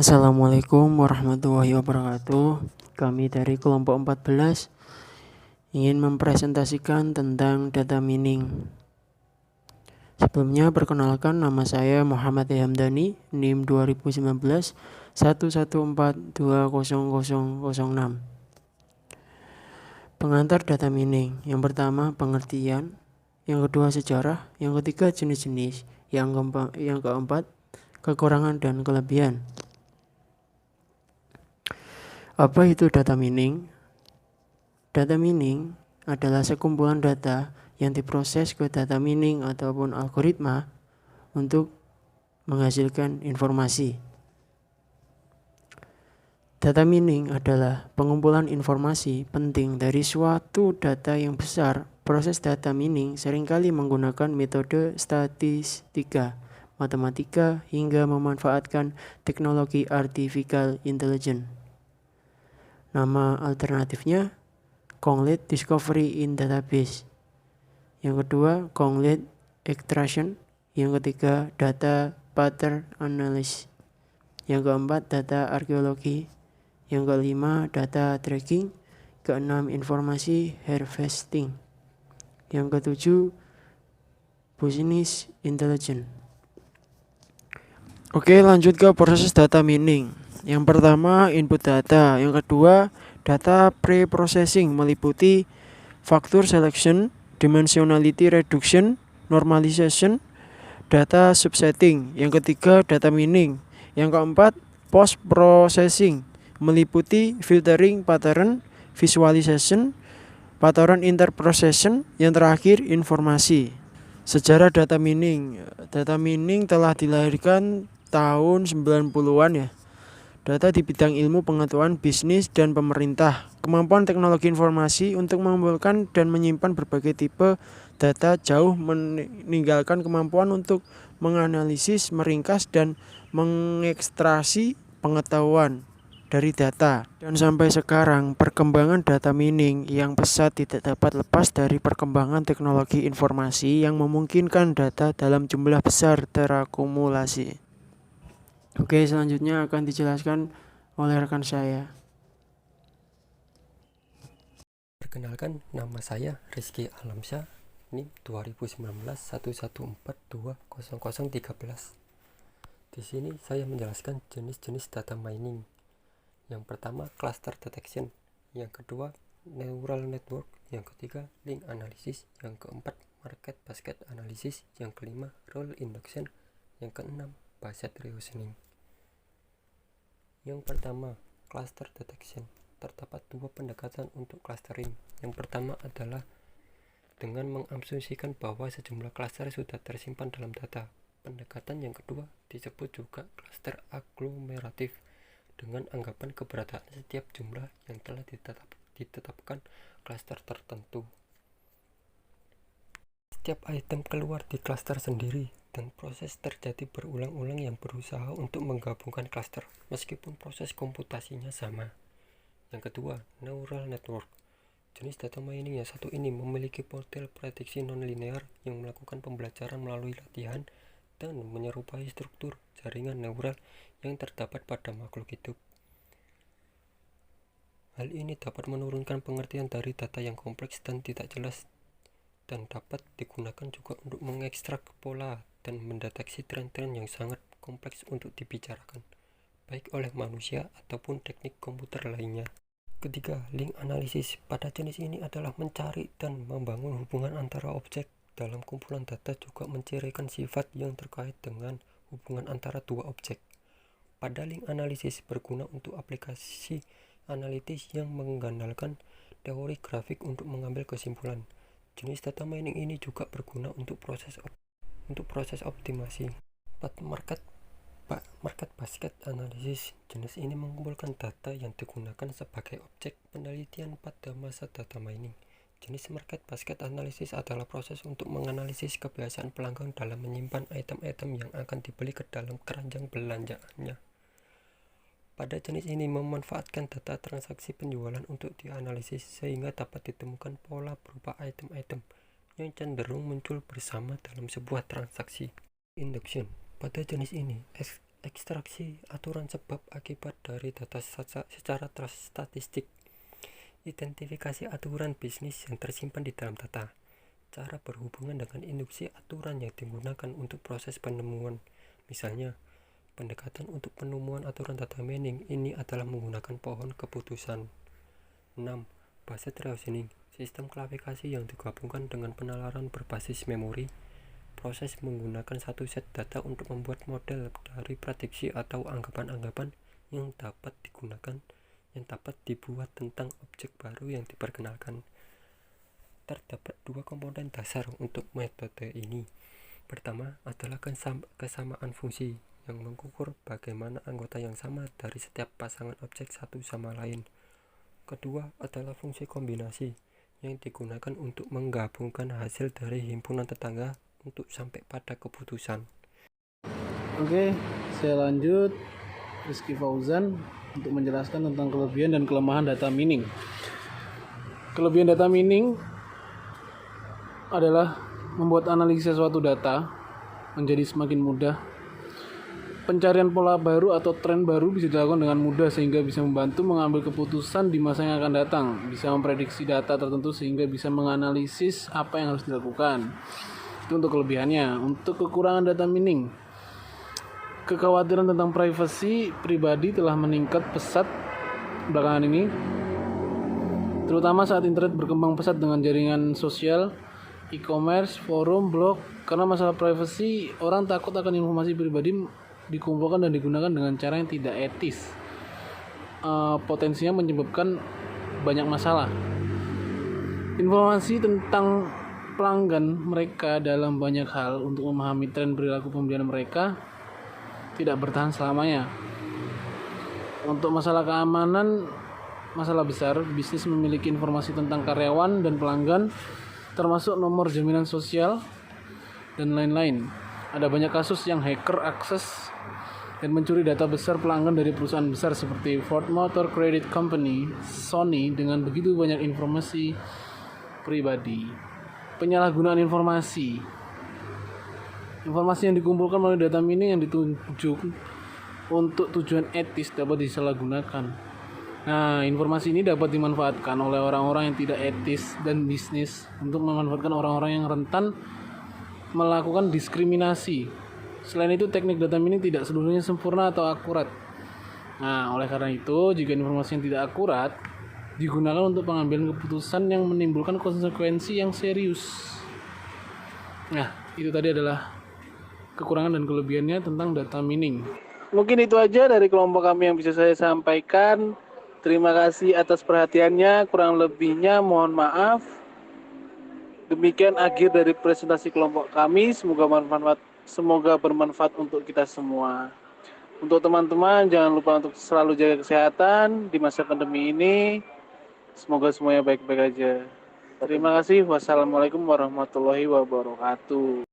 Assalamualaikum warahmatullahi wabarakatuh. Kami dari kelompok 14 ingin mempresentasikan tentang data mining. Sebelumnya perkenalkan, nama saya Muhammad Hamdani, NIM 2019 114200006. Pengantar data mining. Yang pertama, pengertian. Yang kedua, sejarah. Yang ketiga, jenis-jenis. Yang keempat, kekurangan dan kelebihan. Apa itu data mining? Data mining adalah sekumpulan data yang diproses ke data mining ataupun algoritma untuk menghasilkan informasi. Data mining adalah pengumpulan informasi penting dari suatu data yang besar. Proses data mining seringkali menggunakan metode statistika, matematika, hingga memanfaatkan teknologi artificial intelligence. Nama alternatifnya Concrete Discovery in Database. Yang kedua, Concrete Extraction. Yang ketiga, Data Pattern Analysis. Yang keempat, Data Arkeologi. Yang kelima, Data Tracking. Keenam, Informasi Harvesting. Yang ketujuh, Business Intelligence. Oke, lanjut ke proses data mining. Yang pertama, input data. Yang kedua, data pre-processing meliputi factor selection, dimensionality reduction, normalization, data subsetting. Yang ketiga, data mining. Yang keempat, post-processing meliputi filtering, pattern visualization, pattern interpretation. Yang terakhir, informasi. Sejarah data mining. Data mining telah dilahirkan tahun 90-an ya. Data di bidang ilmu pengetahuan, bisnis, dan pemerintah. Kemampuan teknologi informasi untuk mengumpulkan dan menyimpan berbagai tipe data jauh meninggalkan kemampuan untuk menganalisis, meringkas, dan mengekstraksi pengetahuan dari data. Dan sampai sekarang, perkembangan data mining yang pesat tidak dapat lepas dari perkembangan teknologi informasi yang memungkinkan data dalam jumlah besar terakumulasi. Oke, selanjutnya akan dijelaskan oleh rekan saya. Perkenalkan, nama saya Rizky Alamsyah, NIM 2019 114200013. Di sini saya menjelaskan jenis-jenis data mining. Yang pertama, cluster detection. Yang kedua, neural network. Yang ketiga, link analysis. Yang keempat, market basket analysis. Yang kelima, role induction. Yang keenam, Bayesian reasoning. Yang pertama, cluster detection. Terdapat dua pendekatan untuk clustering. Yang pertama adalah dengan mengasumsikan bahwa sejumlah cluster sudah tersimpan dalam data. Pendekatan yang kedua disebut juga cluster aglomeratif, dengan anggapan keberadaan setiap jumlah yang telah ditetapkan cluster tertentu. Setiap item keluar di cluster sendiri, dan proses terjadi berulang-ulang yang berusaha untuk menggabungkan cluster, meskipun proses komputasinya sama. Yang kedua, neural network. Jenis data mining yang satu ini memiliki model prediksi non-linear yang melakukan pembelajaran melalui latihan dan menyerupai struktur jaringan neural yang terdapat pada makhluk hidup. Hal ini dapat menurunkan pengertian dari data yang kompleks dan tidak jelas, dan dapat digunakan juga untuk mengekstrak pola dan mendeteksi tren-tren yang sangat kompleks untuk dibicarakan, baik oleh manusia ataupun teknik komputer lainnya. Ketiga, link analisis. Pada jenis ini adalah mencari dan membangun hubungan antara objek dalam kumpulan data, juga mencirikan sifat yang terkait dengan hubungan antara dua objek. Pada link analisis berguna untuk aplikasi analitis yang mengandalkan teori grafik untuk mengambil kesimpulan. Jenis data mining ini juga berguna untuk proses optimasi. Market basket analysis. Jenis ini mengumpulkan data yang digunakan sebagai objek penelitian pada masa data mining. Jenis market basket analysis adalah proses untuk menganalisis kebiasaan pelanggan dalam menyimpan item-item yang akan dibeli ke dalam keranjang belanjaannya. Pada jenis ini memanfaatkan data transaksi penjualan untuk dianalisis, sehingga dapat ditemukan pola berupa item-item yang cenderung muncul bersama dalam sebuah transaksi. Induction. Pada jenis ini, ekstraksi aturan sebab akibat dari data secara statistik, identifikasi aturan bisnis yang tersimpan di dalam data, cara berhubungan dengan induksi aturan yang digunakan untuk proses penemuan. Misalnya, pendekatan untuk penemuan aturan data mining ini adalah menggunakan pohon keputusan. 6. Based reasoning, sistem klasifikasi yang digabungkan dengan penalaran berbasis memori. Proses menggunakan satu set data untuk membuat model dari prediksi atau anggapan-anggapan yang dapat dibuat tentang objek baru yang diperkenalkan. Terdapat dua komponen dasar untuk metode ini. Pertama adalah kesamaan fungsi yang mengukur bagaimana anggota yang sama dari setiap pasangan objek satu sama lain. Kedua adalah fungsi kombinasi yang digunakan untuk menggabungkan hasil dari himpunan tetangga untuk sampai pada keputusan. Oke, saya lanjut. Rizky Fauzan untuk menjelaskan tentang kelebihan dan kelemahan data mining. Kelebihan data mining adalah membuat analisis suatu data menjadi semakin mudah. Pencarian pola baru atau tren baru bisa dilakukan dengan mudah sehingga bisa membantu mengambil keputusan di masa yang akan datang. Bisa memprediksi data tertentu sehingga bisa menganalisis apa yang harus dilakukan. Itu untuk kelebihannya. Untuk kekurangan data mining, kekhawatiran tentang privasi pribadi telah meningkat pesat belakangan ini, terutama saat internet berkembang pesat dengan jaringan sosial, e-commerce, forum, blog. Karena masalah privasi, orang takut akan informasi pribadi dikumpulkan dan digunakan dengan cara yang tidak etis. Potensinya menyebabkan banyak masalah. Informasi tentang pelanggan mereka dalam banyak hal untuk memahami tren perilaku pembelian mereka tidak bertahan selamanya. Untuk masalah keamanan, masalah besar, bisnis memiliki informasi tentang karyawan dan pelanggan, termasuk nomor jaminan sosial dan lain-lain. Ada banyak kasus yang hacker akses dan mencuri data besar pelanggan dari perusahaan besar seperti Ford Motor Credit Company, Sony, dengan begitu banyak informasi pribadi. Penyalahgunaan informasi yang dikumpulkan melalui data mining yang ditunjuk untuk tujuan etis dapat disalahgunakan. Nah, informasi ini dapat dimanfaatkan oleh orang-orang yang tidak etis dan bisnis untuk memanfaatkan orang-orang yang rentan melakukan diskriminasi. Selain itu, teknik data mining tidak seluruhnya sempurna atau akurat. Nah, oleh karena itu, jika informasi yang tidak akurat digunakan untuk pengambilan keputusan yang menimbulkan konsekuensi yang serius. Nah, itu tadi adalah kekurangan dan kelebihannya tentang data mining. Mungkin itu aja dari kelompok kami yang bisa saya sampaikan. Terima kasih atas perhatiannya. Kurang lebihnya mohon maaf. Demikian akhir dari presentasi kelompok kami. Semoga bermanfaat untuk kita semua. Untuk teman-teman, jangan lupa untuk selalu jaga kesehatan di masa pandemi ini. Semoga semuanya baik-baik aja. Terima kasih. Wassalamualaikum warahmatullahi wabarakatuh.